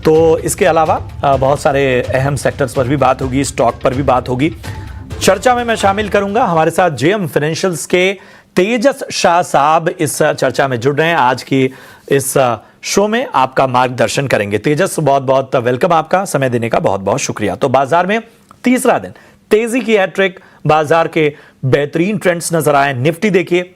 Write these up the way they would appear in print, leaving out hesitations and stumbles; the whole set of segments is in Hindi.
तो इसके अलावा बहुत सारे अहम सेक्टर्स पर भी बात होगी, स्टॉक पर भी बात होगी। चर्चा में मैं शामिल करूंगा हमारे साथ जेएम फाइनेंशियल्स के तेजस शाह साहब इस चर्चा में जुड़ रहे हैं। आज की इस शो में आपका मार्गदर्शन करेंगे। तेजस, बहुत बहुत वेलकम, आपका समय देने का बहुत बहुत शुक्रिया। तो बाजार में तीसरा दिन तेजी की हैट्रिक, बाजार के बेहतरीन ट्रेंड्स नजर आए। निफ्टी देखिए,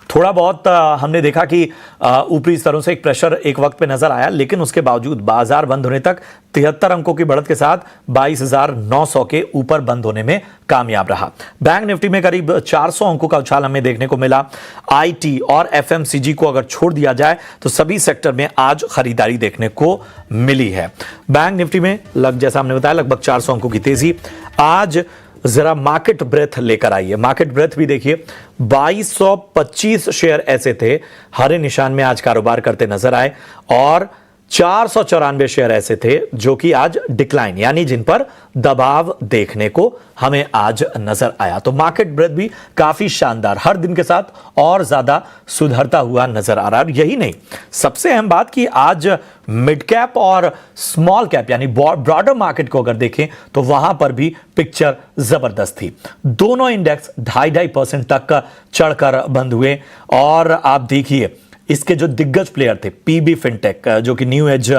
थोड़ा बहुत हमने देखा कि ऊपरी स्तरों से एक प्रेशर एक वक्त पे नजर आया, लेकिन उसके बावजूद बाजार बंद होने तक 73 अंकों की बढ़त के साथ 22,900 के ऊपर बंद होने में कामयाब रहा। बैंक निफ्टी में करीब 400 अंकों का उछाल हमें देखने को मिला। आईटी और एफएमसीजी को अगर छोड़ दिया जाए तो सभी सेक्टर में आज खरीदारी देखने को मिली है। बैंक निफ्टी में जैसा हमने बताया लगभग 400 अंकों की तेजी। आज जरा मार्केट ब्रेथ लेकर आइए। मार्केट ब्रेथ भी देखिए, 2225 शेयर ऐसे थे हरे निशान में आज कारोबार करते नजर आए और 494 शेयर ऐसे थे जो कि आज डिक्लाइन यानी जिन पर दबाव देखने को हमें आज नजर आया। तो मार्केट ब्रेथ भी काफी शानदार, हर दिन के साथ और ज्यादा सुधरता हुआ नजर आ रहा है। यही नहीं, सबसे अहम बात कि आज मिड कैप और स्मॉल कैप यानी ब्रॉडर मार्केट को अगर देखें तो वहां पर भी पिक्चर जबरदस्त थी। दोनों इंडेक्स 2.5% तक चढ़कर बंद हुए और आप देखिए इसके जो दिग्गज प्लेयर थे, पीबी फिनटेक जो कि न्यू एज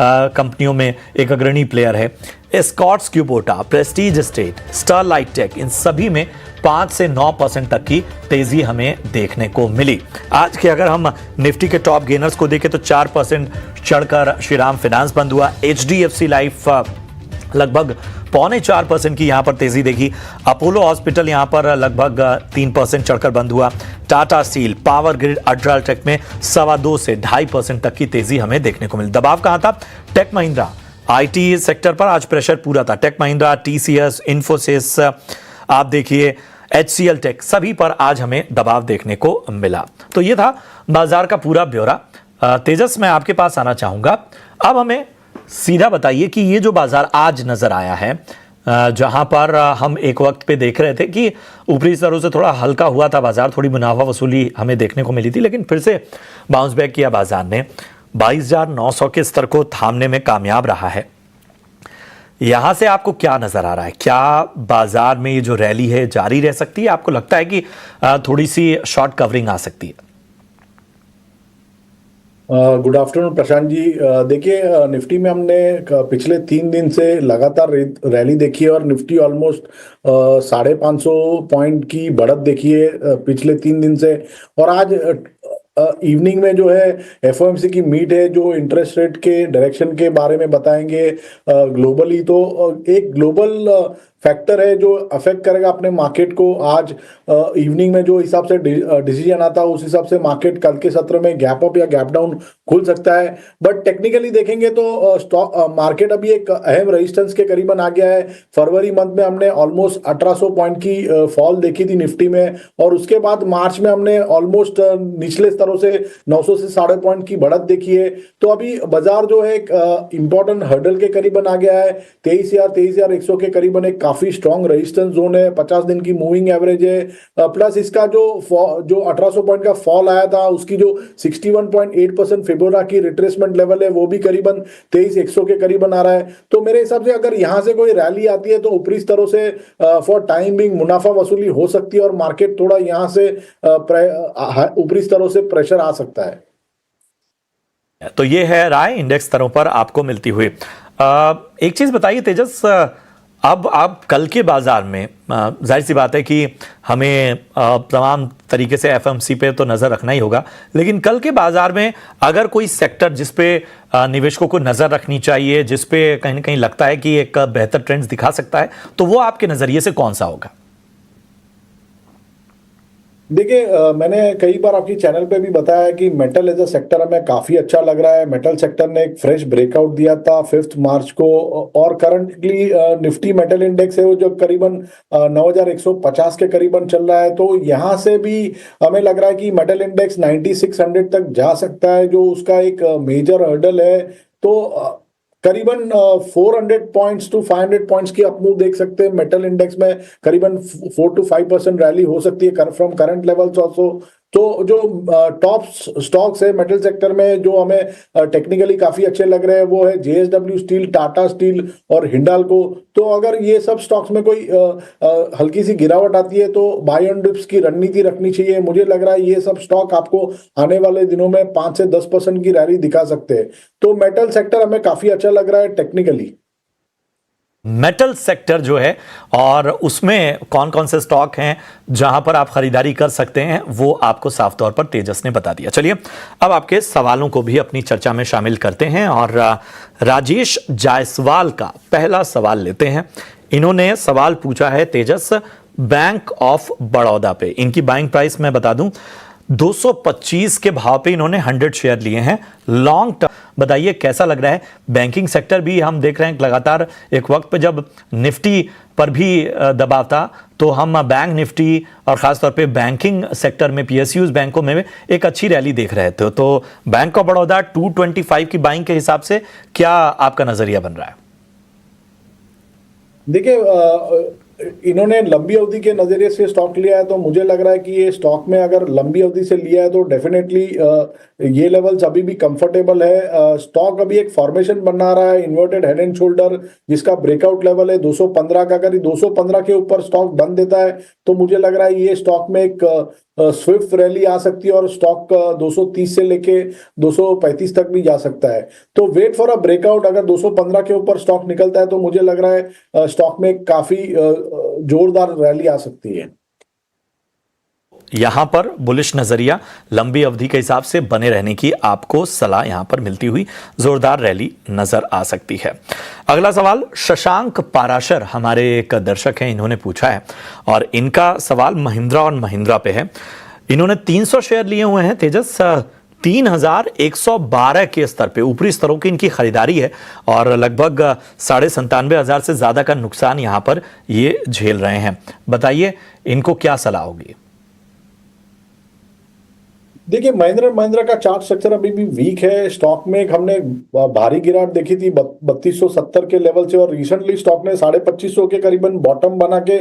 कंपनियों में एक अग्रणी प्लेयर है, Escorts Kubota, Prestige Estate, Sterlite Tech, इन सभी में 5 से 9% तक की तेजी हमें देखने को मिली। आज के अगर हम निफ्टी के टॉप गेनर्स को देखें तो 4% चढ़कर श्रीराम फाइनेंस बंद हुआ। एचडीएफसी लाइफ लगभग 3.25% की यहां पर तेजी देखी। अपोलो हॉस्पिटल यहां पर लगभग 3% चढ़कर बंद हुआ। Tata steel, power grid, UltraTech में 2.25 से 2.5% तक की तेजी हमें देखने को मिली। दबाव कहां था? टेक महिंद्रा, आईटी सेक्टर पर आज प्रेशर पूरा था। टेक महिंद्रा, टीसीएस, इन्फोसिस, आप देखिए एचसीएल टेक, सभी पर आज हमें दबाव देखने को मिला। तो यह था बाजार का पूरा ब्यौरा। तेजस, मैं आपके पास आना चाहूंगा। अब हमें सीधा बताइए कि ये जो बाजार आज नजर आया है, जहां पर हम एक वक्त पे देख रहे थे कि ऊपरी स्तरों से थोड़ा हल्का हुआ था बाजार, थोड़ी मुनाफा वसूली हमें देखने को मिली थी, लेकिन फिर से बाउंस बैक किया बाजार ने, 22,900 के स्तर को थामने में कामयाब रहा है। यहां से आपको क्या नजर आ रहा है? क्या बाजार में ये जो रैली है जारी रह सकती है? आपको लगता है कि थोड़ी सी शॉर्ट कवरिंग आ सकती है? Good afternoon Prashant ji. देखिए, निफ्टी में हमने पिछले 3 दिन से लगातार रैली देखी है और निफ्टी ऑलमोस्ट 550 पॉइंट की बढ़त देखी है पिछले 3 दिन से। और आज इवनिंग में जो है एफओएमसी की मीट है जो इंटरेस्ट रेट के डायरेक्शन के बारे में बताएंगे ग्लोबली। तो एक ग्लोबल फैक्टर है जो अफेक्ट करेगा अपने मार्केट को। आज इवनिंग में जो हिसाब से डिसीजन आता है उस हिसाब से मार्केट कल के सत्र में गैप अप या गैप डाउन खुल सकता है। बट टेक्निकली देखेंगे तो स्टॉक मार्केट अभी एक अहम रेजिस्टेंस के करीबन आ गया है। फरवरी मंथ में हमने ऑलमोस्ट 1800 पॉइंट की फॉल देखी थी निफ्टी में और उसके बाद मार्च में हमने ऑलमोस्ट निचले स्तरों से 900 से 1.5 पॉइंट की बढ़त देखी है। तो अभी बाजार जो है एक इंपॉर्टेंट हर्डल के करीबन आ गया है। 23,100 के करीबन एक काफी स्ट्रॉन्ग रेजिस्टेंस जोन है। 50 दिन की मूविंग एवरेज है। प्लस इसका जो 1800 पॉइंट का फॉल आया था उसकी जो 61.8% फिबोनाची रिट्रेसमेंट लेवल है वो भी करीबन 23,100 के करीबन आ रहा है। तो मेरे हिसाब से अगर यहां से कोई रैली आती है तो ऊपरी स्तरों से फॉर टाइम बिंग मुनाफा वसूली हो सकती है और मार्केट थोड़ा यहां से ऊपरी स्तरों से प्रेशर आ सकता है। तो ये है राय इंडेक्स स्तरों पर आपको मिलती हुई। एक चीज बताइए तेजस, अब आप कल के बाजार में जाहिर सी बात है कि हमें तमाम तरीके से एफएमसी पे तो नजर रखना ही होगा, लेकिन कल के बाजार में अगर कोई सेक्टर जिस पे निवेशकों को नजर रखनी चाहिए, जिस पे कहीं ना कहीं लगता है कि एक बेहतर ट्रेंड्स दिखा सकता है, तो वो आपके नजरिए से कौन सा होगा? देखिए, मैंने कई बार आपकी चैनल पे भी बताया कि मेटल एज अ सेक्टर हमें काफी अच्छा लग रहा है। मेटल सेक्टर ने एक फ्रेश ब्रेकआउट दिया था 5 मार्च को और करंटली निफ्टी मेटल इंडेक्स है वो जो करीबन 9,150 के करीबन चल रहा है। तो यहाँ से भी हमें लग रहा है कि मेटल इंडेक्स 9600 तक जा सकता है जो उसका एक मेजर हर्डल है। तो करीबन 400 पॉइंट्स टू 500 पॉइंट्स की अपमूव देख सकते हैं। मेटल इंडेक्स में करीबन 4 to 5% रैली हो सकती है फ्रॉम करंट लेवल्स ऑल्सो। तो जो टॉप स्टॉक्स है मेटल सेक्टर में जो हमें टेक्निकली काफी अच्छे लग रहे हैं वो है जेएसडब्ल्यू स्टील, टाटा स्टील और हिंडाल्को। तो अगर ये सब स्टॉक्स में कोई हल्की सी गिरावट आती है तो बाय ऑन डिप्स की रणनीति रखनी चाहिए। मुझे लग रहा है ये सब स्टॉक आपको आने वाले दिनों में 5 से 10% की रैली दिखा सकते हैं। तो मेटल सेक्टर हमें काफी अच्छा लग रहा है टेक्निकली। मेटल सेक्टर जो है और उसमें कौन कौन से स्टॉक हैं जहां पर आप खरीदारी कर सकते हैं वो आपको साफ तौर पर तेजस ने बता दिया। चलिए अब आपके सवालों को भी अपनी चर्चा में शामिल करते हैं और राजेश जायसवाल का पहला सवाल लेते हैं। इन्होंने सवाल पूछा है तेजस बैंक ऑफ बड़ौदा पे। इनकी बाइंग प्राइस मैं बता दूं 225 के भाव पे इन्होंने 100 शेयर लिए हैं लॉन्ग टर्म। बताइए कैसा लग रहा है? बैंकिंग सेक्टर भी हम देख रहे हैं लगातार एक वक्त पे जब निफ्टी पर भी दबाव था तो हम बैंक निफ्टी और खासतौर पे बैंकिंग सेक्टर में पीएसयूज बैंकों में एक अच्छी रैली देख रहे थे। तो बैंक ऑफ बड़ौदा 225 की बाइंग के हिसाब से क्या आपका नजरिया बन रहा है? देखिए इन्होंने लंबी अवधि के नजरिए से स्टॉक लिया है तो मुझे लग रहा है कि ये स्टॉक में अगर लंबी अवधि से लिया है तो डेफिनेटली ये लेवल्स अभी भी कंफर्टेबल है। स्टॉक अभी एक फॉर्मेशन बना रहा है इन्वर्टेड हेड एंड शोल्डर जिसका ब्रेकआउट लेवल है 215 का। अगर 215 के ऊपर स्टॉक बंद देता है तो मुझे लग रहा है ये स्टॉक में एक स्विफ्ट रैली आ सकती है और स्टॉक 230 से लेके 235 तक भी जा सकता है। तो वेट फॉर अ ब्रेकआउट। अगर 215 के ऊपर स्टॉक निकलता है तो मुझे लग रहा है स्टॉक में काफी जोरदार रैली आ सकती है। यहां पर बुलिश नजरिया लंबी अवधि के हिसाब से बने रहने की आपको सलाह यहां पर मिलती हुई जोरदार रैली नजर आ सकती है। अगला सवाल शशांक पाराशर हमारे एक दर्शक हैं, इन्होंने पूछा है और इनका सवाल महिंद्रा और महिंद्रा पे है। इन्होंने 300 शेयर लिए हुए हैं तेजस 3112 के स्तर पे। ऊपरी स्तरों की इनकी खरीदारी है और लगभग 97,500 से ज्यादा का नुकसान यहां पर ये झेल रहे हैं। बताइए इनको क्या सलाह होगी? देखिए महिंद्रा का चार्ट स्ट्रक्चर अभी भी वीक है। स्टॉक में हमने भारी गिरावट देखी थी 3270 के लेवल से और रिसेंटली स्टॉक ने 2550 के करीबन बॉटम बना के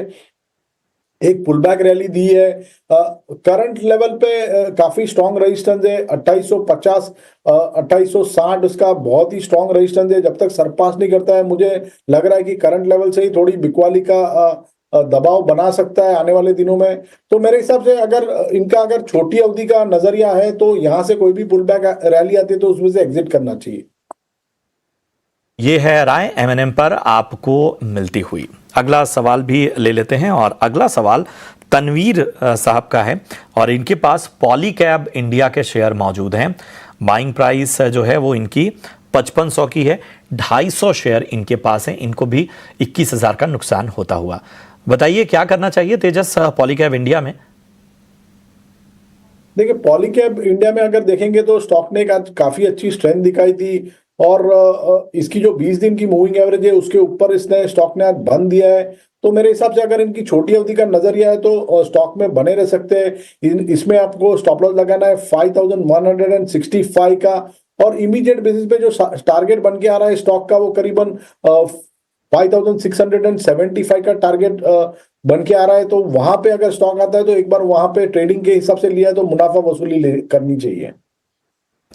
एक पुल बैक रैली दी है। करंट लेवल पे काफी स्ट्रॉन्ग रेजिस्टेंस है 2850 2860 उसका बहुत ही स्ट्रॉन्ग रेजिस्टेंस है। जब तक सरपास नहीं करता है मुझे लग रहा है कि करंट लेवल से ही थोड़ी बिकवाली का दबाव बना सकता है आने वाले दिनों में। तो मेरे हिसाब से अगर छोटी अवधि का नजरिया है तो यहां से कोई भी पुल बैक रैली आती है तो उसमें से एग्जिट करना चाहिए। ये है राय एमएनएम पर आपको मिलती हुई। अगला सवाल भी ले लेते हैं और अगला सवाल तनवीर साहब का है और इनके पास पॉलीकैब इंडिया के शेयर मौजूद हैं। बाइंग प्राइस जो है वो इनकी 5500 की है। 250 शेयर इनके पास हैं। इनको भी 21,000 का नुकसान होता हुआ। बताइए क्या करना चाहिए तेजस पॉलीकैब इंडिया में? देखिए पॉलीकैब इंडिया में अगर देखेंगे तो स्टॉक ने काफी अच्छी स्ट्रेंथ दिखाई थी और इसकी जो 20 दिन की मूविंग एवरेज है उसके ऊपर इसने स्टॉक ने आज बंद दिया है। तो मेरे हिसाब से अगर इनकी छोटी अवधि का नजरिया है तो स्टॉक में बने रह सकते हैं। इसमें आपको स्टॉप लॉस लगाना है 5165 का और इमीडिएट बेसिस पे जो टारगेट बन के आ रहा है स्टॉक का वो करीबन 5675 का टारगेट बन के आ रहा है। तो वहां पे अगर स्टॉक आता है तो एक बार वहां पे ट्रेडिंग के हिसाब से लिया है तो मुनाफा वसूली करनी चाहिए।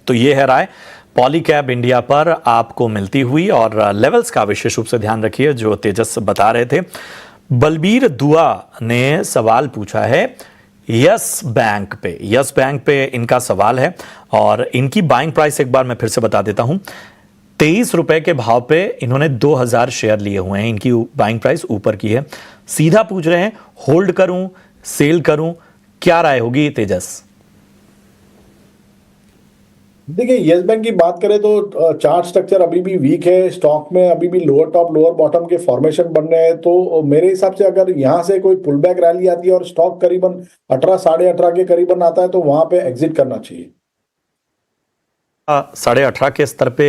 तो ये है राय पॉलीकैब इंडिया पर आपको मिलती हुई और लेवल्स का विशेष रूप से ध्यान रखिए जो तेजस बता रहे थे। बलबीर दुआ ने सवाल पूछा है यस बैंक पे। यस बैंक पे इनका सवाल है और इनकी बाइंग प्राइस एक बार मैं फिर से बता देता हूं 23 रुपए के भाव पे इन्होंने 2000 शेयर लिए हुए हैं। इनकी बाइंग प्राइस ऊपर की है। सीधा पूछ रहे हैं होल्ड करूं सेल करूं, क्या राय होगी तेजस? देखिए यस बैंक की बात करें तो चार्ट स्ट्रक्चर अभी भी वीक है। स्टॉक में अभी भी लोअर टॉप लोअर बॉटम के फॉर्मेशन बन रहे हैं। तो मेरे हिसाब से अगर यहां से कोई पुल बैक रैली आती है और स्टॉक करीबन 18 साढ़े 18 के करीबन आता है तो वहां पे एग्जिट करना चाहिए। 18.5 के स्तर पे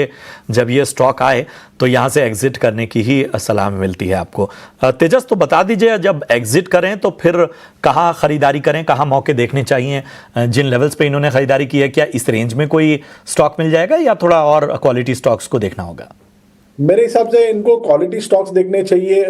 जब ये स्टॉक आए तो यहां से एग्जिट करने की ही सलाह मिलती है आपको। तेजस तो बता दीजिए जब एग्जिट करें तो फिर कहां खरीदारी करें, कहां मौके देखने चाहिए? जिन लेवल्स पे इन्होंने खरीदारी की है क्या इस रेंज में कोई स्टॉक मिल जाएगा या थोड़ा और क्वालिटी स्टॉक्स को देखना होगा? मेरे हिसाब से इनको क्वालिटी स्टॉक्स देखने चाहिए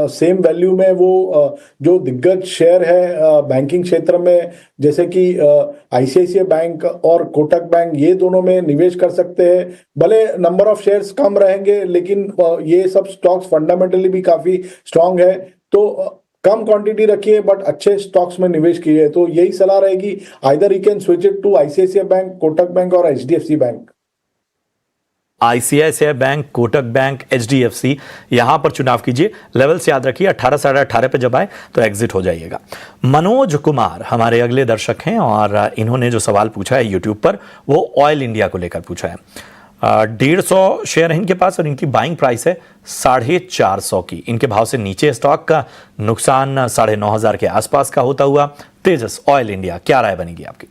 सेम वैल्यू में। वो जो दिग्गज शेयर है बैंकिंग क्षेत्र में, जैसे कि आईसीआईसीआई बैंक और कोटक बैंक, ये दोनों में निवेश कर सकते हैं। भले नंबर ऑफ शेयर्स कम रहेंगे, लेकिन ये सब स्टॉक्स फंडामेंटली भी काफी स्ट्रांग है। तो कम क्वांटिटी रखिए बट अच्छे स्टॉक्स में निवेश कीजिए। तो यही सलाह रहेगी, either you can switch it to ICICI bank, Kotak bank और HDFC bank. ICICI bank, Kotak bank, HDFC, यहां पर चुनाव कीजिए। लेवल्स याद रखिए, 18 साढ़े 18 पे जब आए तो एग्जिट हो जाइएगा। मनोज कुमार हमारे अगले दर्शक हैं और इन्होंने जो सवाल पूछा है यूट्यूब पर वो ऑयल इंडिया को लेकर पूछा है। 150 शेयर है इनके पास और इनकी बाइंग प्राइस है 450 की। इनके भाव से नीचे स्टॉक का नुकसान 9,500 के आसपास का होता हुआ तेजस ऑयल इंडिया, क्या राय बनेगी आपकी?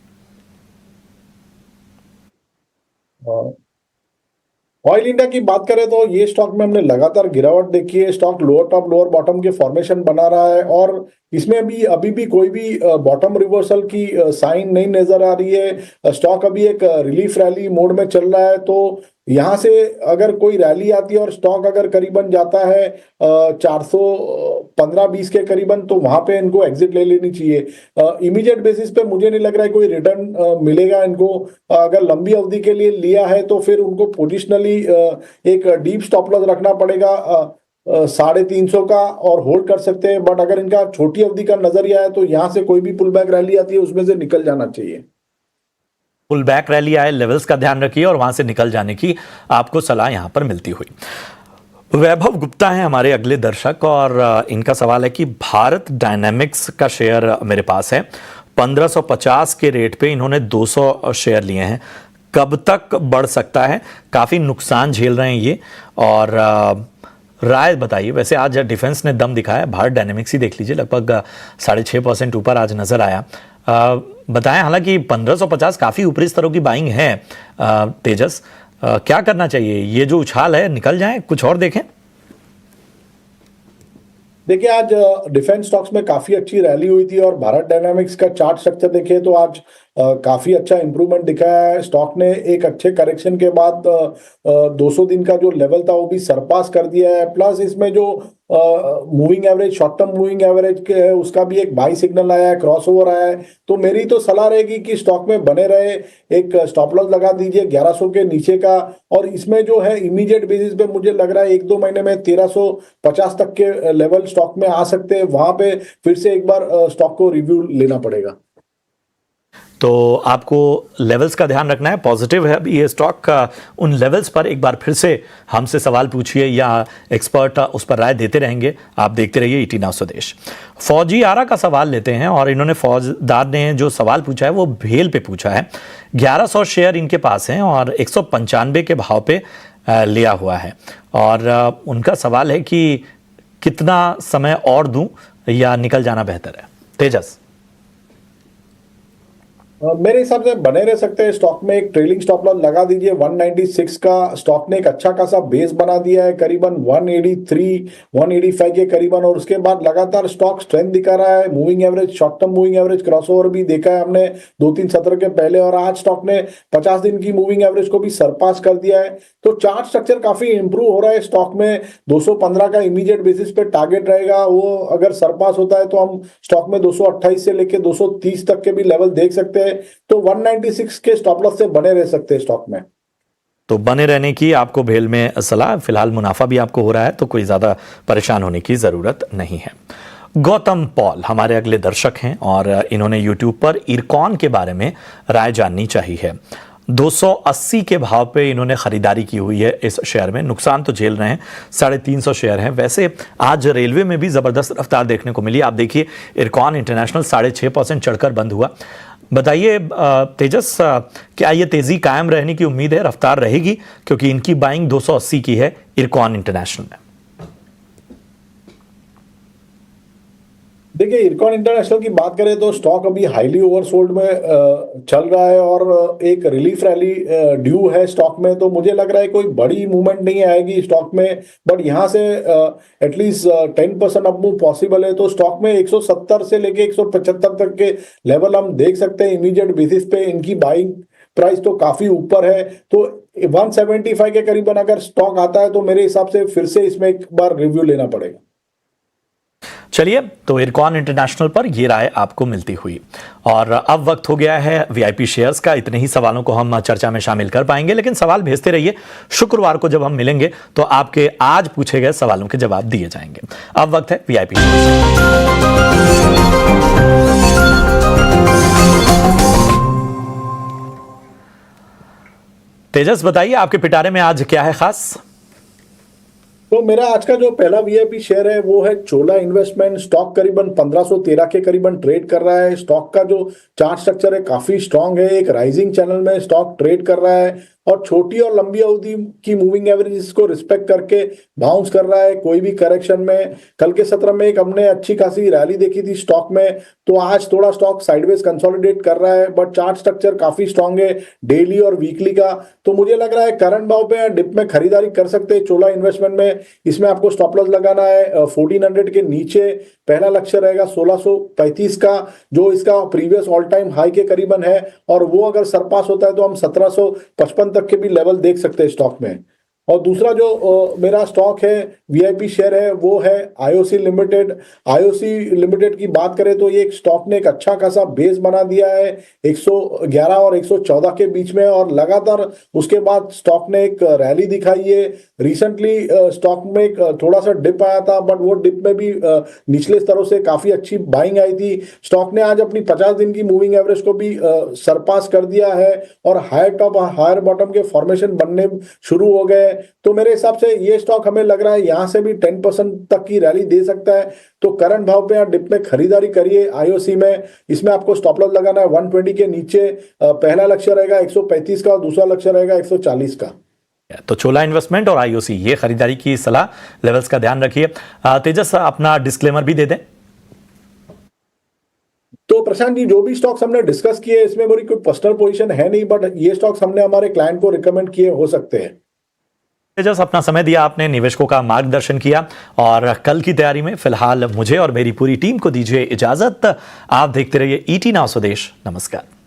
ऑयल इंडिया की बात करें तो ये स्टॉक में हमने लगातार गिरावट देखी है। Stock lower top lower bottom के फॉर्मेशन बना रहा है और इसमें भी अभी भी कोई भी बॉटम रिवर्सल की साइन नहीं नजर आ रही है। स्टॉक अभी एक रिलीफ रैली मोड में चल रहा है। तो यहां से अगर कोई रैली आती है और स्टॉक अगर करीबन जाता है 415-20 के करीबन, तो वहां पे इनको एग्जिट ले लेनी चाहिए। इमीडिएट बेसिस पे मुझे नहीं लग रहा है कोई रिटर्न मिलेगा इनको। अगर लंबी अवधि के लिए लिया है तो फिर उनको पोजिशनली एक डीप स्टॉप लॉस रखना पड़ेगा 350 का, और होल्ड कर सकते हैं। बट अगर इनका छोटी अवधि का नजरिया है तो यहां से कोई भी पुल बैक रैली आती है उसमें से निकल जाना चाहिए। पुल बैक रैली आए, लेवल्स का ध्यान रखिए और वहां से निकल जाने की आपको सलाह यहां पर मिलती हुई। वैभव गुप्ता है हमारे अगले दर्शक और इनका सवाल है कि भारत डायनेमिक्स का शेयर मेरे पास है, 1550 के रेट पे इन्होंने 200 शेयर लिए हैं, कब तक बढ़ सकता है? काफी नुकसान झेल रहे हैं ये, और राय बताइए। वैसे आज डिफेंस ने दम दिखाया, भारत डायनेमिक्स ही देख लीजिए, लगभग 6.5% ऊपर आज नजर आया। बताएं, हालांकि 1550 काफी ऊपरी स्तरों की बाइंग है। तेजस, क्या करना चाहिए? ये जो उछाल है निकल जाए, कुछ और देखें? देखिए, आज डिफेंस स्टॉक्स में काफी अच्छी रैली हुई थी और भारत डायनामिक्स का चार्ट स्ट्रक्चर देखिए तो आज काफी अच्छा इंप्रूवमेंट दिखाया है। स्टॉक ने एक अच्छे करेक्शन के बाद 200 दिन का जो लेवल था वो भी सरपास कर दिया है। प्लस इसमें जो moving average, short term moving average है उसका भी एक बाई सिग्नल आया है, क्रॉसओवर आया है। तो मेरी तो सलाह रहेगी कि स्टॉक में बने रहे। एक स्टॉप लॉस लगा दीजिए 1100 के नीचे का, और इसमें जो है इमीडिएट बेसिस पे मुझे लग रहा है 1-2 महीने में 1350 तक के लेवल स्टॉक में आ सकते हैं। वहां पे फिर से एक बार स्टॉक को रिव्यू लेना पड़ेगा। तो आपको लेवल्स का ध्यान रखना है। पॉजिटिव है अभी ये स्टॉक का, उन लेवल्स पर एक बार फिर से हमसे सवाल पूछिए या एक्सपर्ट उस पर राय देते रहेंगे। आप देखते रहिए ईटी नाउ स्वदेश। फौजी आरा का सवाल लेते हैं और इन्होंने, फौजदार ने जो सवाल पूछा है वो भेल पे पूछा है। 1100 शेयर इनके पास हैं और 195 के भाव पे लिया हुआ है, और उनका सवाल है कि कितना समय और दूं या निकल जाना बेहतर है? तेजस, मेरे हिसाब से बने रह सकते हैं स्टॉक में। एक ट्रेलिंग स्टॉप लॉस लगा दीजिए 196 का। स्टॉक ने एक अच्छा खासा बेस बना दिया है करीबन 183-185 के करीबन, और उसके बाद लगातार स्टॉक स्ट्रेंथ दिखा रहा है। Moving average, short term moving average crossover भी देखा है हमने 2-3 सत्र के पहले, और आज स्टॉक ने 50 दिन की मूविंग एवरेज को भी सरपास कर दिया है। तो चार्ट स्ट्रक्चर काफी इंप्रूव हो रहा है स्टॉक में। 215 का इमीडिएट बेसिस पे टारगेट रहेगा, वो अगर सरपास होता है तो हम स्टॉक में 228 से लेकर 230 तक के भी लेवल देख सकते हैं। तो 196 के स्टॉप लॉस से बने रह सकते हैं स्टॉक में। तो बने रहने की आपको भेल में सलाह। फिलहाल मुनाफा भी आपको हो रहा है तो कोई ज्यादा परेशान होने की जरूरत नहीं है। गौतम पॉल हमारे अगले दर्शक हैं और इन्होंने यूट्यूब पर इरकॉन के बारे में राय जाननी चाहिए। 280 के भाव पे इन्होंने खरीदारी की हुई है इस शेयर में। नुकसान तो झेल रहे हैं, 350 शेयर हैं। वैसे आज रेलवे में भी जबरदस्त रफ्तार देखने को मिली। आप देखिए, इरकॉन इंटरनेशनल 6.5% चढ़कर बंद हुआ। बताइए तेजस, क्या ये तेजी कायम रहने की उम्मीद है, रफ्तार रहेगी? क्योंकि इनकी बाइंग 280 की है इरकॉन इंटरनेशनल में। देखिए, इरकॉन इंटरनेशनल की बात करें तो स्टॉक अभी हाईली ओवरसोल्ड में चल रहा है और एक रिलीफ रैली ड्यू है स्टॉक में। तो मुझे लग रहा है कोई बड़ी मूवमेंट नहीं आएगी स्टॉक में, बट यहां से एटलीस्ट 10% अप मूव पॉसिबल है। तो स्टॉक में 170 से लेके 175 तक के लेवल हम देख सकते हैं इमीडिएट बेसिस पे। इनकी बाइंग प्राइस तो काफी ऊपर है। तो 175 के करीबन अगर स्टॉक आता है तो मेरे हिसाब से फिर से इसमें एक बार रिव्यू लेना पड़ेगा। चलिए, तो इरकॉन इंटरनेशनल पर ये राय आपको मिलती हुई, और अब वक्त हो गया है वीआईपी शेयर्स का। इतने ही सवालों को हम चर्चा में शामिल कर पाएंगे, लेकिन सवाल भेजते रहिए। शुक्रवार को जब हम मिलेंगे तो आपके आज पूछे गए सवालों के जवाब दिए जाएंगे। अब वक्त है वीआईपी तेजस, बताइए आपके पिटारे में आज क्या है खास? तो मेरा आज का जो पहला वीआईपी शेयर है वो है चोला इन्वेस्टमेंट। स्टॉक करीबन 1513 के करीबन ट्रेड कर रहा है। स्टॉक का जो चार्ट स्ट्रक्चर है काफी स्ट्रांग है। एक राइजिंग चैनल में स्टॉक ट्रेड कर रहा है और छोटी और लंबी अवधि की मूविंग एवरेज को रिस्पेक्ट करके बाउंस कर रहा है कोई भी करेक्शन में। कल के सत्र में एक हमने अच्छी खासी रैली देखी थी स्टॉक में, तो आज थोड़ा स्टॉक साइडवेज कंसोलिडेट कर रहा है, बट चार्ट स्ट्रक्चर काफी स्ट्रांग है डेली और वीकली का। तो मुझे लग रहा है करंट भाव पे डिप में खरीदारी कर सकते हैं चोला इन्वेस्टमेंट में। इसमें आपको स्टॉप लॉस लगाना है 1400 के नीचे। पहला लक्ष्य रहेगा 1635 का, जो इसका प्रीवियस ऑल टाइम हाई के करीबन है, और वो अगर सरपास होता है तो हम 1755 तक के भी लेवल देख सकते हैं स्टॉक में। और दूसरा जो मेरा स्टॉक है वीआईपी शेयर है वो है आईओसी लिमिटेड। आईओसी लिमिटेड की बात करें तो ये एक स्टॉक ने एक अच्छा खासा बेस बना दिया है 111 और 114 के बीच में, और लगातार उसके बाद स्टॉक ने एक रैली दिखाई है। रिसेंटली स्टॉक में एक थोड़ा सा डिप आया था, बट वो डिप में भी निचले स्तरों से काफी अच्छी बाइंग आई थी। स्टॉक ने आज अपनी 50 दिन की मूविंग एवरेज को भी सरपास कर दिया है और हायर टॉप हायर बॉटम के फॉर्मेशन बनने शुरू हो गए। तो मेरे हिसाब से ये स्टॉक हमें लग रहा है यहां से भी 10% तक की रैली दे सकता है। तो करंट भाव पे आप डिप में खरीदारी करिए आईओसी में। इसमें आपको स्टॉप लॉस लगाना है 120 के नीचे। पहला लक्ष्य रहेगा 135 का और दूसरा लक्ष्य रहेगा 140 का। तो चोला इन्वेस्टमेंट और आईओसी, ये खरीदारी की सलाह, लेवल्स का ध्यान रखिए। तेजस, अपना डिस्क्लेमर भी दे दें। तो प्रशांत जी, जो भी स्टॉक्स हमने डिस्कस किए इसमें मेरी कोई पर्सनल पोजीशन है नहीं, बट ये स्टॉक्स हमने हमारे क्लाइंट को रिकमेंड किए हो सकते हैं। तेजस, अपना समय दिया आपने, निवेशकों का मार्गदर्शन किया, और कल की तैयारी में फिलहाल मुझे और मेरी पूरी टीम को दीजिए इजाजत। आप देखते रहिए ईटी नाउ स्वदेश। नमस्कार।